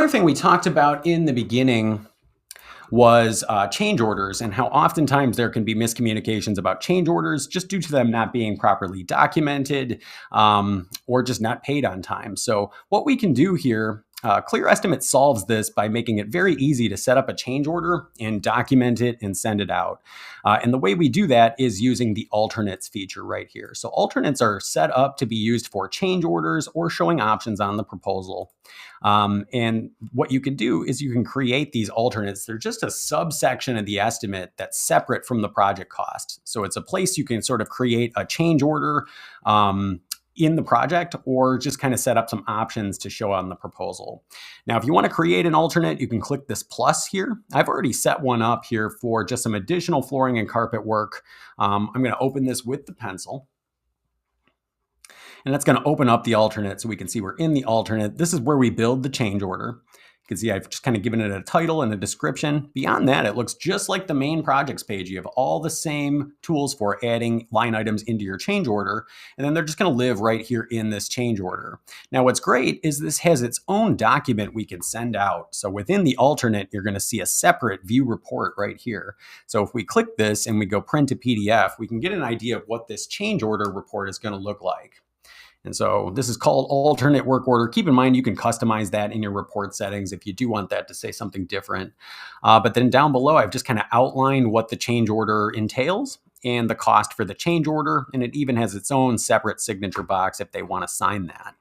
Another thing we talked about in the beginning was change orders and how oftentimes there can be miscommunications about change orders just due to them not being properly documented or just not paid on time. So what we can do here, Clear Estimate solves this by making it very easy to set up a change order and document it and send it out. And the way we do that is using the alternates feature right here. So alternates are set up to be used for change orders or showing options on the proposal. And what you can do is you can create these alternates. They're just a subsection of the estimate that's separate from the project cost. So it's a place you can sort of create a change order in the project, or just kind of set up some options to show on the proposal. Now, if you want to create an alternate, you can click this plus here. I've already set one up here for just some additional flooring and carpet work. I'm going to open this with the pencil. And that's going to open up the alternate so we can see we're in the alternate. This is where we build the change order. You can see I've just kind of given it a title and a description. Beyond that, it looks just like the main projects page. You have all the same tools for adding line items into your change order, and then they're just going to live right here in this change order. Now, what's great is this has its own document we can send out. So within the alternate, you're going to see a separate view report right here. So if we click this and we go print to PDF, we can get an idea of what this change order report is going to look like. And so this is called alternate work order. Keep in mind, you can customize that in your report settings if you do want that to say something different. But then down below, I've just kind of outlined what the change order entails and the cost for the change order. And it even has its own separate signature box if they want to sign that.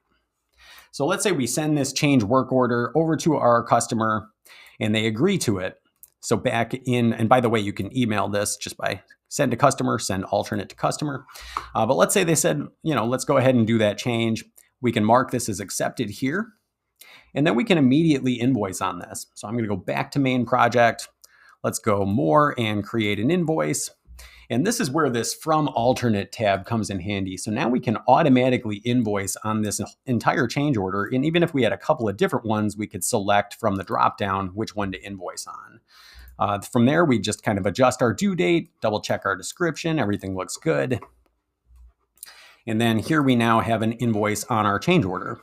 So let's say we send this change work order over to our customer and they agree to it. So back in, and by the way, you can email this just by send to customer, send alternate to customer. But let's say they said, let's go ahead and do that change. We can mark this as accepted here. And then we can immediately invoice on this. So I'm going to go back to main project. Let's go more and create an invoice. And this is where this from alternate tab comes in handy. So now we can automatically invoice on this entire change order. And even if we had a couple of different ones, we could select from the dropdown which one to invoice on. From there, we just kind of adjust our due date, double check our description, everything looks good. And then here we now have an invoice on our change order.